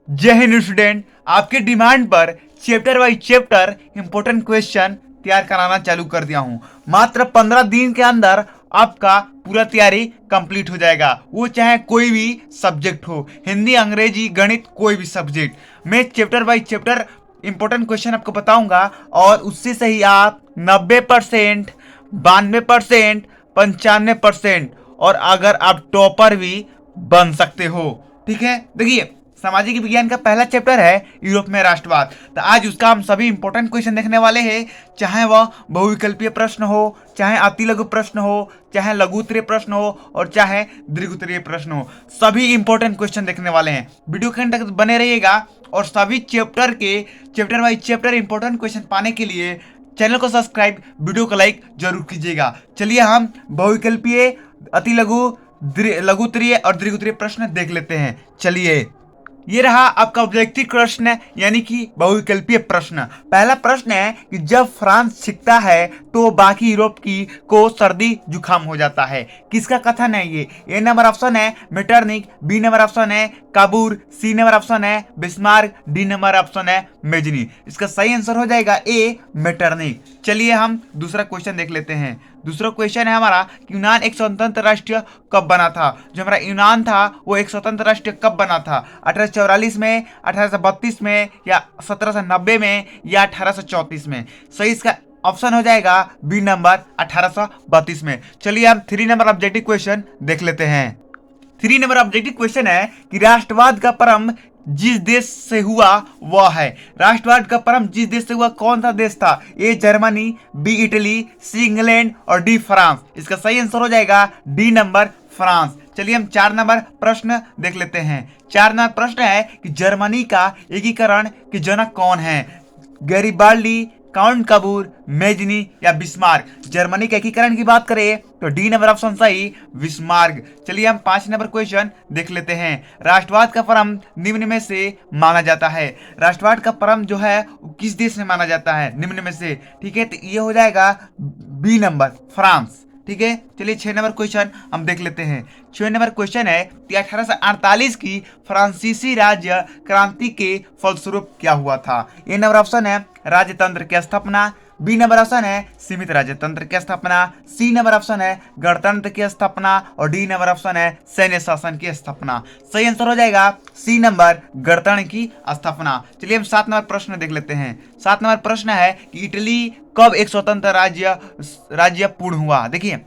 जय हिंद स्टूडेंट, आपके डिमांड पर chapter by chapter important question तैयार कराना चालू कर दिया हूं। मात्र 15 दिन के अंदर आपका पूरा तैयारी कंप्लीट हो जाएगा, वो चाहे कोई भी सब्जेक्ट हो, हिंदी, अंग्रेजी, गणित, कोई भी सब्जेक्ट। मैं chapter by chapter important question आपको बताऊंगा और उससे से ही आप 90%, 92%, 95% और अगर आप टॉपर भी बन सकते हो। ठीक है, देखिए सामाजिक विज्ञान का पहला चैप्टर है यूरोप में राष्ट्रवाद। तो आज उसका हम सभी इंपॉर्टेंट क्वेश्चन देखने वाले हैं, चाहे वह बहुविकल्पीय प्रश्न हो, चाहे अति लघु प्रश्न हो, चाहे लघु उत्तरीय प्रश्न हो और चाहे दीर्घ उत्तरीय प्रश्न हो। सभी इंपॉर्टेंट क्वेश्चन देखने वाले हैं। वीडियो के अंत तक बने रहिएगा और सभी chapter by chapter important question पाने के लिए चैनल को सब्सक्राइब, वीडियो को लाइक जरूर कीजिएगा। चलिए हम बहुविकल्पीय, अति लघु, लघु उत्तरीय और दीर्घ उत्तरीय प्रश्न देख लेते हैं। चलिए, ये रहा आपका ऑब्जेक्टिव प्रश्न यानी कि बहुविकल्पीय प्रश्न। पहला प्रश्न है कि जब फ्रांस छिकता है तो बाकी यूरोप की को सर्दी जुकाम हो जाता है। किसका कथन है ये? ए नंबर ऑप्शन है मेटरनिक, बी नंबर ऑप्शन है काबूर, सी नंबर ऑप्शन है बिस्मार्क, डी नंबर ऑप्शन है मेजनी। इसका सही आंसर हो जाएगा ए मेटरनिक। चलिए हम दूसरा क्वेश्चन देख लेते हैं। दूसरा क्वेश्चन है हमारा कि यूनान एक स्वतंत्र राष्ट्र कब बना था? जो हमारा यूनान था वो एक स्वतंत्र राष्ट्र कब बना था? 1844 में, 1832 में या 1790 में या 1834 में? सही इसका ऑप्शन हो जाएगा बी नंबर 1832 में। चलिए हम 3 नंबर ऑब्जेक्टिव क्वेश्चन देख लेते हैं। 3 नंबर ऑब्जेक्टिव क्वेश्चन है कि राष्ट्रवाद का प्रारंभ जिस देश से हुआ वह है। राष्ट्रवाद का प्रारंभ जिस देश से हुआ कौन सा देश था? A Germany, B Italy, C England और डी फ्रांस। इसका सही आंसर हो जाएगा डी नंबर फ्रांस। चलिए हम 4 नंबर प्रश्न देख लेते हैं। 4 नंबर प्रश्न है कि जर्मनी का एकीकरण के जनक कौन है? गैरिबाल्डी, काउंट काबूर, मेजनी या बिस्मार्क? जर्मनी के एकीकरण की बात करें तो डी नंबर ऑप्शन सही बिस्मार्क। चलिए हम 5 नंबर क्वेश्चन देख लेते हैं। राष्ट्रवाद का प्रारंभ निम्न में से माना जाता है। राष्ट्रवाद का प्रारंभ जो है किस देश में माना जाता है? निम्न में से। ठीक है, तो ये हो जाएगा बी नंबर फ्रांस। ठीक है, चलिए 6 नंबर क्वेश्चन हम देख लेते हैं। 6 नंबर क्वेश्चन है कि 1848 की फ्रांसीसी राज्य क्रांति के फलस्वरूप क्या हुआ था? ए नंबर ऑप्शन है राजतंत्र की स्थापना, बी नंबर ऑप्शन है सीमित राजतंत्र की स्थापना, सी नंबर ऑप्शन है गणतंत्र की स्थापना और डी नंबर ऑप्शन है सैन्य शासन की स्थापना। सही आंसर हो जाएगा सी नंबर गणतंत्र की स्थापना। चलिए हम 7 नंबर प्रश्न देख लेते हैं। 7 नंबर प्रश्न है कि इटली कब एक स्वतंत्र राज्य पूर्ण हुआ? देखिए,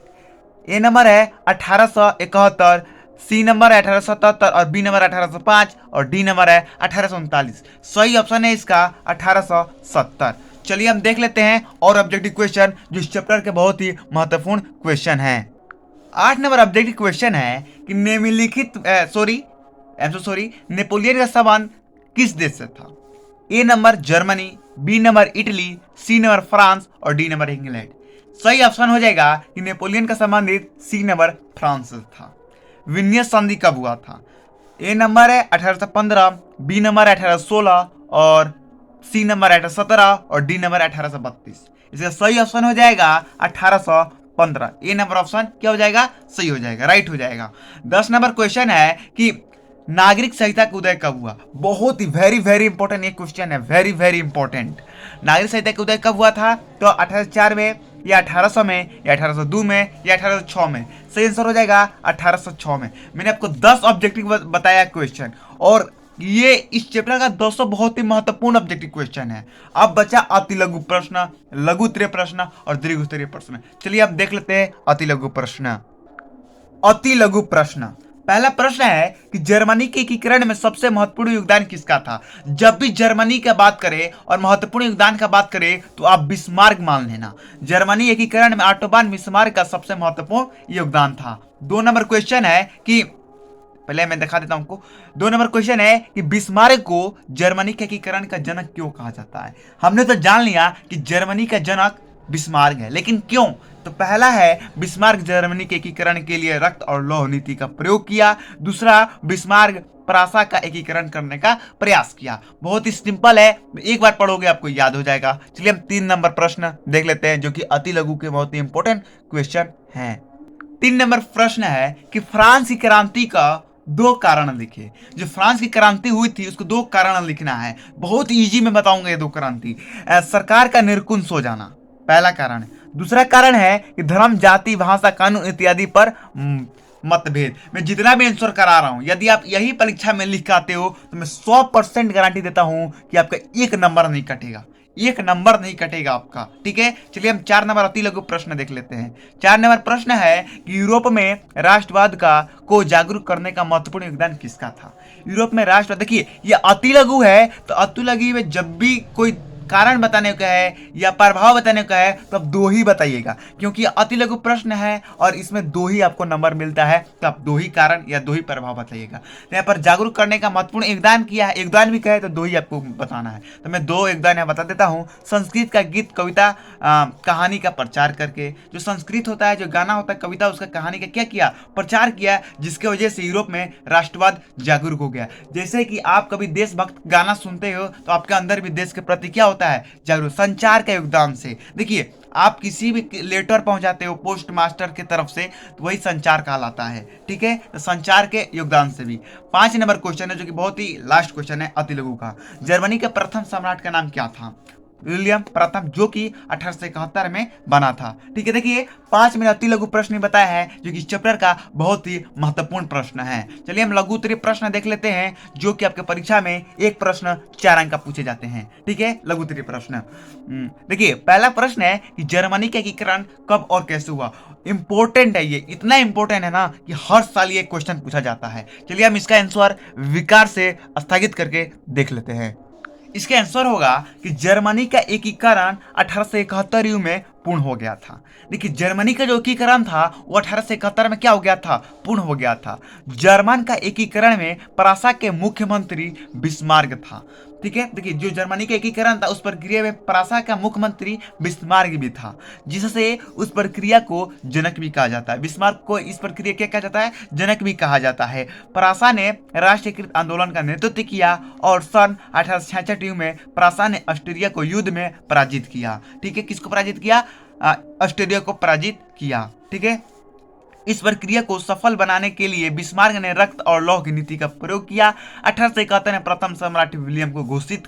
ए नंबर है 1871, सी नंबर है 1877 और बी नंबर 1805 और डी नंबर है 1839। सही ऑप्शन है इसका 1870। चलिए हम देख लेते हैं और ऑब्जेक्टिव क्वेश्चन जो इस चैप्टर के बहुत ही महत्वपूर्ण क्वेश्चन है। 8 नंबर ऑब्जेक्टिव क्वेश्चन है कि नेपोलियन का संबंध किस देश से था? A number Germany, B number Italy, C number France और डी नंबर इंग्लैंड। सही ऑप्शन हो जाएगा कि नेपोलियन का संबंधित सी नंबर फ्रांस से था। विन्यस संधि कब हुआ था? ए नंबर है 1815, बी नंबर है 1816 और सी नंबर है 1817 और डी नंबर 1832। इसका सही ऑप्शन हो जाएगा 1815। ए नंबर ऑप्शन क्या हो जाएगा? सही हो जाएगा, राइट हो जाएगा। 10 नंबर क्वेश्चन है कि नागरिक संहिता का उदय कब हुआ? बहुत ही वेरी इंपॉर्टेंट ये क्वेश्चन है, वेरी इंपॉर्टेंट। नागरिक संहिता का उदय कब हुआ था? तो 1804 में या 1800 में या 1802 में या 1806 में? सही आंसर हो जाएगा 1806 में। मैंने आपको 10 ऑब्जेक्टिव बताया क्वेश्चन और ये इस चैप्टर का 200 बहुत ही महत्वपूर्ण ऑब्जेक्टिव क्वेश्चन है। अब बचा अति लघु प्रश्न, लघु उत्तरीय प्रश्न और दीर्घ उत्तरीय प्रश्न। चलिए अब देख लेते हैं अति लघु प्रश्न। अति लघु प्रश्न, पहला प्रश्न है कि जर्मनी के एकीकरण में सबसे महत्वपूर्ण योगदान किसका था? जब भी जर्मनी की बात करें और महत्वपूर्ण योगदान का बात करें तो आप बिस्मार्क मान लेना। जर्मनी एकीकरण में ऑटो von बिस्मार्क का सबसे महत्वपूर्ण योगदान था। 2 नंबर क्वेश्चन है कि पहले मैं दिखा देता हूं आपको। 2 नंबर क्वेश्चन है कि बिस्मार्क को जर्मनी के एकीकरण का जनक क्यों कहा जाता है? हमने तो जान लिया कि जर्मनी का जनक बिस्मार्क है, लेकिन क्यों? तो पहला है बिस्मार्क जर्मनी के एकीकरण के लिए रक्त और लौह नीति का प्रयोग किया। दूसरा, बिस्मार्क प्रासा का एकीकरण करने का प्रयास किया। बहुत ही सिंपल है, एक बार पढ़ोगे आपको याद हो जाएगा। चलिए हम 3 नंबर प्रश्न देख लेते हैं जो कि अति लघु के बहुत ही इंपॉर्टेंट क्वेश्चन है। 3 नंबर प्रश्न है कि फ्रांस की क्रांति का दो कारण लिखे। जो फ्रांस की क्रांति हुई थी उसको दो कारण लिखना है, बहुत इजी में बताऊंगा ये दो क्रांति। सरकार का निरकुंश हो जाना पहला कारण है। दूसरा कारण है कि धर्म, जाति, भाषा, कानून इत्यादि पर मतभेद। मैं जितना भी आंसर करा रहा हूं, यदि आप यही परीक्षा में लिख के आते हो तो मैं 100% गारंटी देता हूं कि आपका एक नंबर नहीं कटेगा, एक नंबर नहीं कटेगा आपका। ठीक है, चलिए हम 4 नंबर अति लघु प्रश्न देख लेते हैं। 4 नंबर प्रश्न है कि यूरोप में राष्ट्रवाद का को जागरूक करने का महत्वपूर्ण योगदान किसका था। यूरोप में राष्ट्रवाद, देखिए ये अति लघु है तो अति लघु में जब भी कोई कारण बताने का है या प्रभाव बताने का है तो आप दो ही बताइएगा, क्योंकि अति लघु प्रश्न है और इसमें दो ही आपको नंबर मिलता है, तो आप दो ही कारण या दो ही प्रभाव बताइएगा। तो यहाँ पर जागरूक करने का महत्वपूर्ण योगदान किया है, योगदान भी कहे तो दो ही आपको बताना है, तो मैं दो योगदान यहाँ बता देता हूँ। संस्कृत का गीत, कविता, कहानी का प्रचार करके, जो संस्कृत होता है, जो गाना होता है, कविता, उसका कहानी का क्या किया, प्रचार किया, जिसकी वजह से यूरोप में राष्ट्रवाद जागरूक हो गया। जैसे कि आप कभी देशभक्त गाना सुनते हो तो आपके अंदर भी देश के प्रति क्या होता है, जागरूक। संचार के योगदान से, देखिए आप किसी भी लेटर पहुंचाते हो पोस्ट मास्टर की तरफ से तो वही संचार कहलाता है। ठीक है, तो संचार के योगदान से भी। 5 नंबर क्वेश्चन है जो कि बहुत ही लास्ट क्वेश्चन है अति लघु का। जर्मनी के प्रथम सम्राट का नाम क्या था। विलियम प्रथम, जो कि 1871 में बना था। ठीक है, देखिए 5 में अति लघु प्रश्न बताया है जो कि चैप्टर का बहुत ही महत्वपूर्ण प्रश्न है। चलिए हम लघु उत्तरीय प्रश्न देख लेते हैं जो कि आपके परीक्षा में एक प्रश्न 4 अंक का पूछे जाते हैं। ठीक है, लघु उत्तरीय प्रश्न देखिए पहला प्रश्न है कि जर्मनी का एकीकरण कब और कैसे हुआ। इंपॉर्टेंट है, ये इतना इंपॉर्टेंट है ना कि हर साल ये क्वेश्चन पूछा जाता है। चलिए हम इसका आंसर विकार से स्थगित करके देख लेते हैं। इसका आंसर होगा कि जर्मनी का एकीकरण 1871 में पूर्ण हो गया था। देखिए जर्मनी का जो एकीकरण था वो 1871 में क्या हो गया था, पूर्ण हो गया था। जर्मन का एकीकरण में प्रासा के मुख्यमंत्री बिस्मार्क था। ठीक है, देखिए जो जर्मनी का एकीकरण था उस प्रक्रिया में प्रासा का मुख्यमंत्री बिस्मार्क भी था, जिससे उस प्रक्रिया को जनक भी कहा जाता है। बिस्मार्क को इस प्रक्रिया क्या कहा जाता है, जनक भी कहा जाता है। प्रासा ने राष्ट्रीयकृत आंदोलन का नेतृत्व किया और सन 1866 में प्रासा ने ऑस्ट्रिया को युद्ध में पराजित किया। ठीक है, किसको पराजित किया, ऑस्ट्रेलिया को पराजित किया। ठीक है, इस प्रक्रिया को सफल बनाने के लिए बिस्मार्क ने रक्त और लौह की नीति का प्रयोग किया। 1871 में प्रथम सम्राट विलियम को घोषित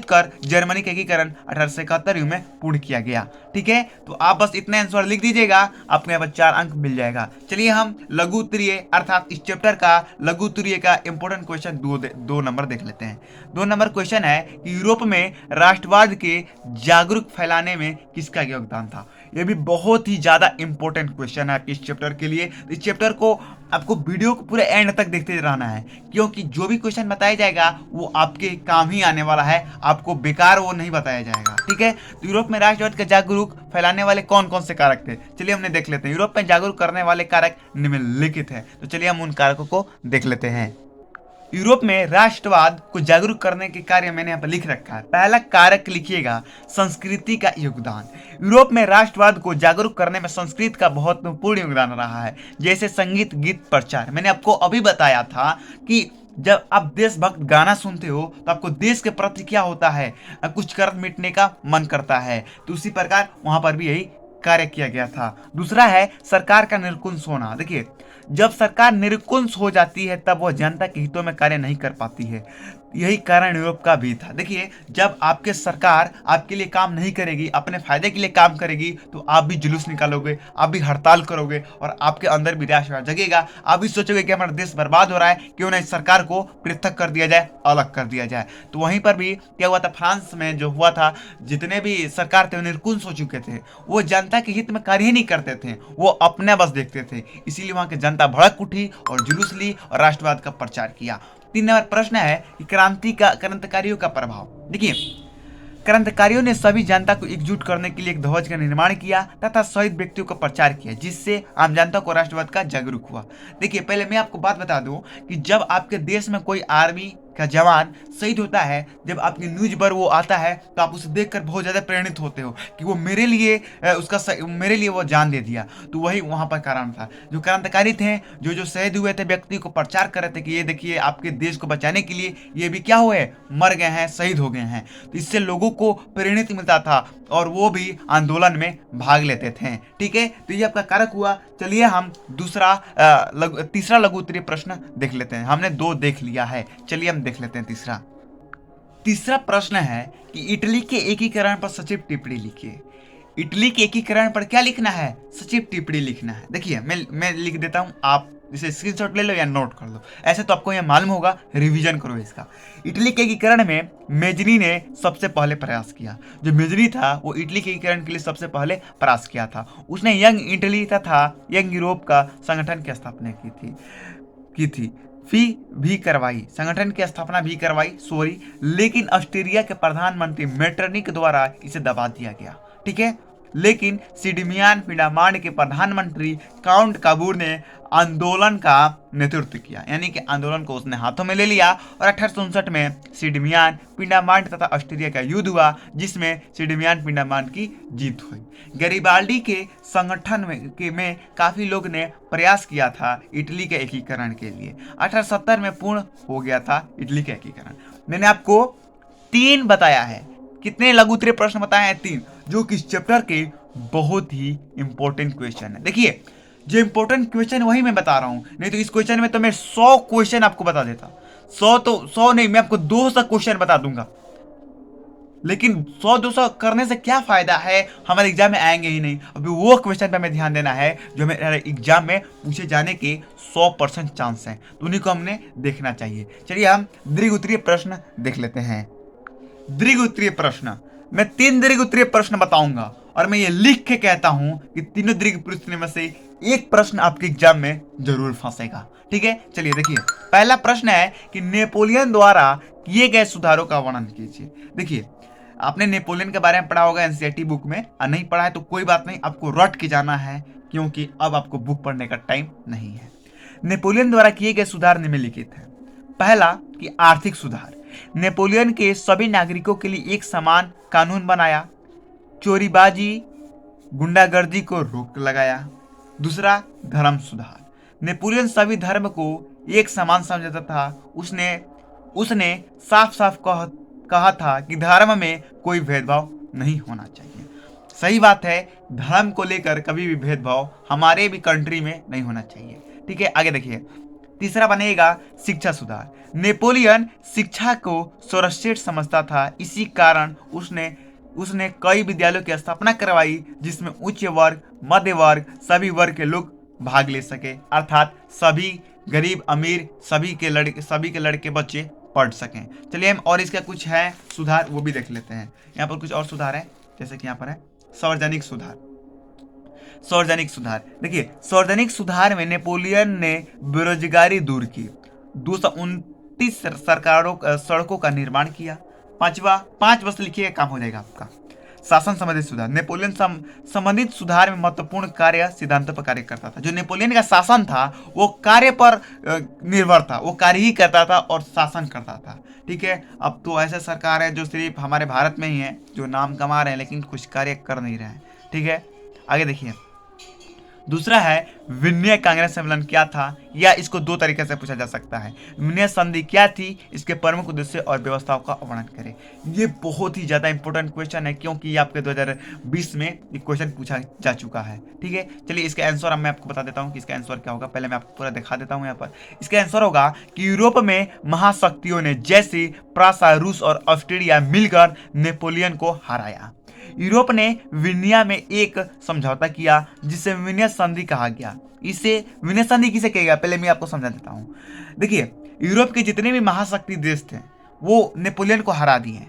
कर जर्मनी का एकीकरण 1871 में पूर्ण किया गया। ठीक है, तो आप बस इतने आंसर लिख दीजिएगा, आपको यहाँ पर 4 अंक मिल जाएगा। चलिए हम लघु उत्तरीय अर्थात इस चैप्टर का लघु उत्तरीय का इंपॉर्टेंट क्वेश्चन दो नंबर देख लेते हैं। 2 नंबर क्वेश्चन है कि यूरोप में राष्ट्रवाद के जागरूक फैलाने में किसका योगदान था। यह भी बहुत ही ज्यादा इंपॉर्टेंट क्वेश्चन है इस चैप्टर के लिए। इस चैप्टर को आपको वीडियो को पूरे एंड तक देखते रहना है, क्योंकि जो भी क्वेश्चन बताया जाएगा वो आपके काम ही आने वाला है, आपको बेकार वो नहीं बताया जाएगा। ठीक है, तो यूरोप में राष्ट्रवाद का जागरूक फैलाने वाले कौन कौन से कारक थे, चलिए हमने देख लेते हैं। यूरोप में जागरूक करने वाले कारक निम्नलिखित है, तो चलिए हम उन कारकों को देख लेते हैं। यूरोप में राष्ट्रवाद को जागरूक करने के कार्य मैंने यहाँ पर लिख रखा है। पहला कारक लिखिएगा, संस्कृति का योगदान। यूरोप में राष्ट्रवाद को जागरूक करने में संस्कृत का बहुत महत्वपूर्ण योगदान रहा है, जैसे संगीत, गीत, प्रचार। मैंने आपको अभी बताया था कि जब आप देशभक्त गाना सुनते हो तो आपको देश के प्रति क्या होता है, कुछ कर मिटने का मन करता है, तो उसी प्रकार वहां पर भी यही कार्य किया गया था। दूसरा है सरकार का निरकुंश होना। देखिए जब सरकार निरकुंश हो जाती है तब वह जनता के हितों में कार्य नहीं कर पाती है, यही कारण यूरोप का भी था। देखिए जब आपके सरकार आपके लिए काम नहीं करेगी, अपने फायदे के लिए काम करेगी, तो आप भी जुलूस निकालोगे, आप भी हड़ताल करोगे और आपके अंदर भी राष्ट्रवाद जगेगा। आप भी सोचोगे कि हमारा देश बर्बाद हो रहा है, क्यों ना इस सरकार को पृथक कर दिया जाए, अलग कर दिया जाए। तो वहीं पर भी क्या हुआ था, फ्रांस में जो हुआ था, जितने भी सरकार थे वो निर्कुंश हो चुके थे, वो जनता के हित में कार्य ही नहीं करते थे, वो अपने बस देखते थे। इसीलिए वहां की जनता भड़क उठी और जुलूस ली और राष्ट्रवाद का प्रचार किया। 3 नंबर प्रश्न है कि क्रांतिकारियों का प्रभाव। देखिए क्रांतिकारियों ने सभी जनता को एकजुट करने के लिए एक ध्वज का निर्माण किया तथा शहीद व्यक्तियों का प्रचार किया, जिससे आम जनता को राष्ट्रवाद का जागरूक हुआ। देखिए पहले मैं आपको बात बता दूं कि जब आपके देश में कोई आर्मी का जवान शहीद होता है, जब आपकी न्यूज पर वो आता है तो आप उसे देखकर बहुत ज़्यादा प्रेरित होते हो कि वो मेरे लिए मेरे लिए वो जान दे दिया। तो वही वहाँ पर कारण था। जो क्रांतिकारी थे, जो शहीद हुए थे, व्यक्ति को प्रचार कर रहे थे कि ये देखिए आपके देश को बचाने के लिए ये भी क्या हुए, मर गए हैं, शहीद हो गए हैं। तो इससे लोगों को प्रेरित मिलता था और वो भी आंदोलन में भाग लेते थे। ठीक है, तो ये आपका कारक हुआ। चलिए हम तीसरा लघु उत्तरीय प्रश्न देख लेते हैं। हमने 2 देख लिया है, चलिए हम देख लेते हैं तीसरा प्रश्न है कि इटली के एकीकरण पर सचिव टिप्पणी लिखिए। इटली के एकीकरण पर क्या लिखना है, सचिव टिप्पणी लिखना है। देखिए मैं लिख देता हूं, आप इसे स्क्रीनशॉट ले लो या नोट कर लो, ऐसे तो आपको यह मालूम होगा, रिवीजन करो इसका। इटली के एकीकरण में मेजनी ने सबसे पहले प्रयास किया। जो मेजनी था वो इटली के एकीकरण के लिए सबसे पहले प्रयास किया था। उसने यंग इटली तथा यंग यूरोप का संगठन की स्थापना की थी संगठन की स्थापना भी करवाई, लेकिन ऑस्ट्रिया के प्रधानमंत्री मेटरनिक द्वारा इसे दबा दिया गया। ठीक है, लेकिन सिडमियान फिंडामांड के प्रधानमंत्री काउंट काबूर ने आंदोलन का नेतृत्व किया, यानी कि आंदोलन को उसने हाथों में ले लिया और 1859 में सिडमियान पिंडामांड तथा ऑस्ट्रिया का युद्ध हुआ, जिसमें सिडमियान पिंडामांड की जीत हुई। गैरिबाल्डी के संगठन में काफी लोग ने प्रयास किया था इटली के एकीकरण के लिए। 1870 में पूर्ण हो गया था इटली का एकीकरण। मैंने आपको 3 बताया है, कितने लघु उत्तरीय प्रश्न बताए हैं, 3, जो कि इस चैप्टर के बहुत ही इंपॉर्टेंट क्वेश्चन है। देखिए जो इंपॉर्टेंट क्वेश्चन वही मैं बता रहा हूं, नहीं तो इस क्वेश्चन में तो मैं 100 क्वेश्चन आपको बता देता। 100 नहीं, मैं आपको 200 क्वेश्चन बता दूंगा, लेकिन 100-200 करने से क्या फायदा है, हमारे एग्जाम में आएंगे ही नहीं। अभी वो क्वेश्चन पे हमें ध्यान देना है जो हमें एग्जाम में पूछे जाने के 100% चांस हैं, तो उन्हीं को हमने देखना चाहिए। चलिए हम दीर्घ उत्तरीय प्रश्न देख लेते हैं। दीर्घ उत्तरीय प्रश्न, मैं 3 दीर्घ उत्तरीय प्रश्न बताऊंगा और मैं ये लिख के कहता हूं कि तीनों दीर्घ प्रश्न में से एक प्रश्न आपके एग्जाम में जरूर फंसेगा। ठीक है, चलिए देखिए पहला प्रश्न है कि नेपोलियन द्वारा किए गए सुधारों का वर्णन कीजिए। देखिए आपने नेपोलियन के बारे में पढ़ा होगा एनसीईआरटी बुक में, और नहीं पढ़ा है तो कोई बात नहीं, आपको रट के जाना है क्योंकि अब आपको बुक पढ़ने का टाइम नहीं है। नेपोलियन द्वारा किए गए सुधार निम्नलिखित है। पहला कि आर्थिक सुधार, नेपोलियन के सभी नागरिकों के लिए एक समान कानून बनाया, चोरीबाजी गुंडागर्दी को रोक लगाया। दूसरा धर्म सुधार, नेपोलियन सभी धर्म को एक समान समझता था। उसने साफ साफ कहा था कि धर्म में कोई भेदभाव नहीं होना चाहिए। सही बात है, धर्म को लेकर कभी भी भेदभाव हमारे भी कंट्री में नहीं होना चाहिए। ठीक है, आगे देखिए तीसरा बनेगा शिक्षा सुधार, नेपोलियन शिक्षा को सर्वश्रेष्ठ समझता था, इसी कारण उसने कई विद्यालयों की स्थापना करवाई जिसमें उच्च वर्ग, मध्य वर्ग, सभी वर्ग के लोग भाग ले सके, अर्थात सभी गरीब अमीर सभी के लड़के बच्चे पढ़ सकें। चलिए हम और इसका कुछ है सुधार वो भी देख लेते हैं। यहाँ पर कुछ और सुधार है, जैसे कि यहाँ पर है सार्वजनिक सुधार। देखिए सार्वजनिक सुधार में नेपोलियन ने बेरोजगारी दूर की, 229 सड़कों का निर्माण किया। 5 बस लिखिए, काम हो जाएगा आपका। शासन संबंधित सुधार, नेपोलियन संबंधित सुधार में महत्वपूर्ण कार्य सिद्धांतों पर कार्य करता था। जो नेपोलियन का शासन था वो कार्य पर निर्भर था, वो कार्य ही करता था और शासन करता था। ठीक है, अब तो ऐसे सरकार है जो सिर्फ हमारे भारत में ही है, जो नाम कमा रहे हैं लेकिन कुछ कार्य कर नहीं रहे हैं। ठीक है, आगे देखिए दूसरा है विनय कांग्रेस सम्मेलन क्या था, या इसको 2 तरीके से पूछा जा सकता है। विनय संधि क्या थी, इसके प्रमुख उद्देश्य और व्यवस्थाओं का वर्णन करें। ये बहुत ही ज्यादा इंपॉर्टेंट क्वेश्चन है क्योंकि ये आपके 2020 में ये क्वेश्चन पूछा जा चुका है। ठीक है, चलिए इसका आंसर अब मैं आपको बता देता हूँ कि इसका आंसर क्या होगा। पहले मैं आपको पूरा दिखा देता हूँ। यहाँ पर इसका आंसर होगा कि यूरोप में महाशक्तियों ने जैसे प्रासा, रूस और ऑस्ट्रेलिया मिलकर नेपोलियन को हराया। यूरोप ने विनिया में एक समझौता किया जिसे विनय संधि कहा गया। इसे विनय संधि किसे कहेगा पहले मैं आपको समझा देता हूँ। देखिए यूरोप के जितने भी महाशक्ति देश थे वो नेपोलियन को हरा दिए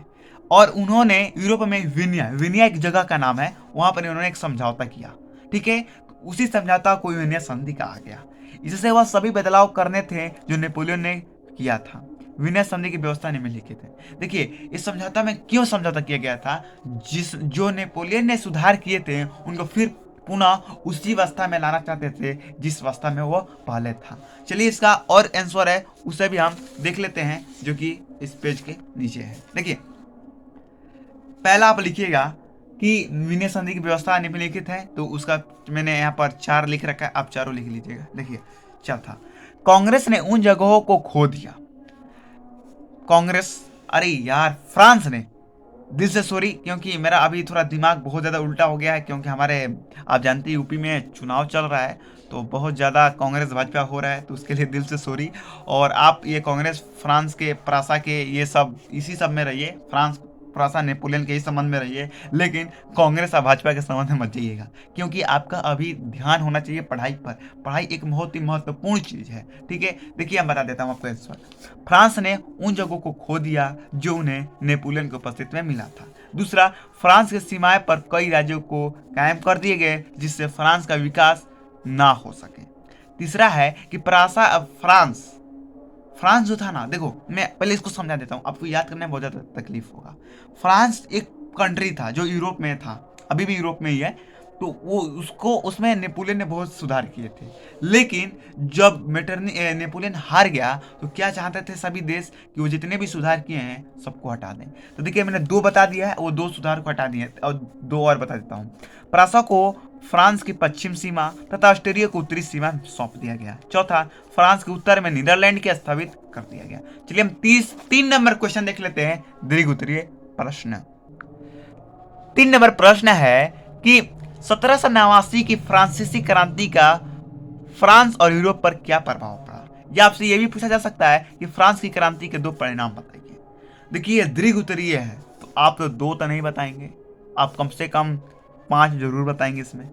और उन्होंने यूरोप में विनिया एक जगह का नाम है, वहां पर उन्होंने एक समझौता किया। ठीक है, उसी समझौता को विनय संधि कहा गया। इससे वह सभी बदलाव करने थे जो नेपोलियन ने किया था। विनय संधि की व्यवस्था निम्नलिखित है। देखिए इस समझौता में क्यों समझौता किया गया था, जो नेपोलियन ने सुधार किए थे उनको फिर पुनः उसी अवस्था में लाना चाहते थे जिस अवस्था में वो पहले था। चलिए इसका और आंसर है उसे भी हम देख लेते हैं, जो कि इस पेज के नीचे है। देखिए पहला आप लिखिएगा कि विनय संधि की व्यवस्था निम्नलिखित है, तो उसका मैंने यहाँ पर 4 लिख रखा है, आप चारों लिख लीजिएगा। देखिए चौथा, कांग्रेस ने उन जगहों को खो दिया। कांग्रेस, अरे यार फ्रांस ने, दिल से सॉरी, क्योंकि मेरा अभी थोड़ा दिमाग बहुत ज़्यादा उल्टा हो गया है, क्योंकि हमारे आप जानते हैं यूपी में चुनाव चल रहा है, तो बहुत ज़्यादा कांग्रेस भाजपा हो रहा है, तो उसके लिए दिल से सॉरी। और आप ये कांग्रेस फ्रांस के परासा के ये सब इसी सब में रहिए, फ्रांस परासा नेपोलियन के ही संबंध में रहिए, लेकिन कांग्रेस और भाजपा के संबंध में मत जाइएगा, क्योंकि आपका अभी ध्यान होना चाहिए पढ़ाई पर। पढ़ाई एक बहुत ही महत्वपूर्ण चीज़ है, ठीक है। देखिए मैं बता देता हूँ आपको आंसर। फ्रांस ने उन जगहों को खो दिया जो उन्हें नेपोलियन के उपस्थिति में मिला था। दूसरा, फ्रांस की सीमाएं पर कई राज्यों को कायम कर दिए गए जिससे फ्रांस का विकास ना हो सके। तीसरा है कि परासा अब फ्रांस जो था ना, देखो मैं पहले इसको समझा देता हूँ, आपको याद करने में बहुत ज़्यादा तकलीफ होगा। फ्रांस एक कंट्री था जो यूरोप में था, अभी भी यूरोप में ही है, तो वो उसको उसमें नेपोलियन ने बहुत सुधार किए थे। लेकिन जब नेपोलियन हार गया तो क्या चाहते थे सभी देश कि वो जितने भी सुधार किए हैं सबको हटा दें। तो देखिए मैंने 2 बता दिया है, वो 2 सुधार को हटा दिए, और 2 और बता देता हूँ। परासा को फ्रांस की पश्चिम सीमा तथा ऑस्ट्रिया को उत्तरी सीमा सौंप दिया गया। चौथा, फ्रांस के उत्तर में नीदरलैंड के स्थापित कर दिया गया। चलिए हम 3 नंबर क्वेश्चन देख लेते हैं, दीर्घ उत्तरीय प्रश्न। 3 नंबर प्रश्न है कि 1789 की फ्रांसीसी क्रांति का फ्रांस और यूरोप पर क्या प्रभाव पड़ा। या आपसे यह भी पूछा जा सकता है कि फ्रांस की क्रांति के 2 परिणाम बताइए। देखिए दीर्घ उत्तरीय है, तो आप तो 2 तो नहीं बताएंगे, आप कम से कम 5 जरूर बताएंगे इसमें,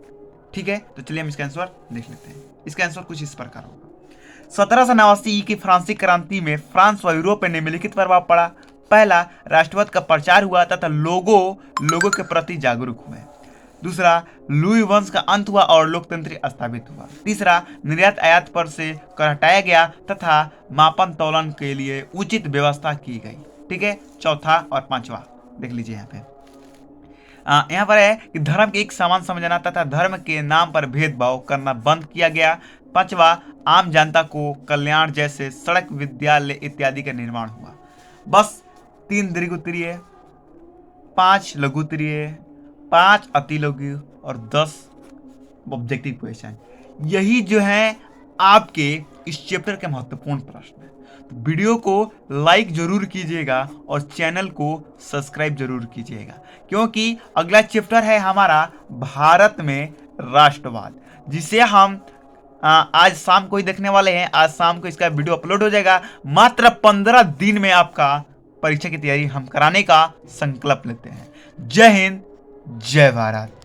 ठीक है। तो चलिए हम इसका आंसर देख लेते हैं। इसका आंसर कुछ इस प्रकार होगा। 1789 की फ्रांसीसी क्रांति में फ्रांस व यूरोप में निम्नलिखित प्रभाव पड़ा। पहला, राष्ट्रवाद का प्रचार हुआ तथा लोगों के प्रति जागरूक हुए। दूसरा, लुई वंश का अंत हुआ और लोकतंत्र स्थापित हुआ। तीसरा, निर्यात आयात पर से कर हटाया गया तथा मापन तौलन के लिए उचित व्यवस्था की गई, ठीक है। चौथा और 5वां देख लीजिए यहाँ पे। यहाँ पर है कि धर्म के एक समान समझना तथा धर्म के नाम पर भेदभाव करना बंद किया गया। 5वां, आम जनता को कल्याण जैसे सड़क, विद्यालय इत्यादि का निर्माण हुआ। बस 3 दीर्घ उत्तरीय, 5 लघु उत्तरीय, 5 अति लघु और 10 ऑब्जेक्टिव क्वेश्चन, यही जो है आपके इस चैप्टर के महत्वपूर्ण प्रश्न है। तो वीडियो को लाइक जरूर कीजिएगा और चैनल को सब्सक्राइब जरूर कीजिएगा, क्योंकि अगला चैप्टर है हमारा भारत में राष्ट्रवाद, जिसे हम आज शाम को ही देखने वाले हैं। आज शाम को इसका वीडियो अपलोड हो जाएगा। मात्र 15 दिन में आपका परीक्षा की तैयारी हम कराने का संकल्प लेते हैं। जय हिंद, जय भारत।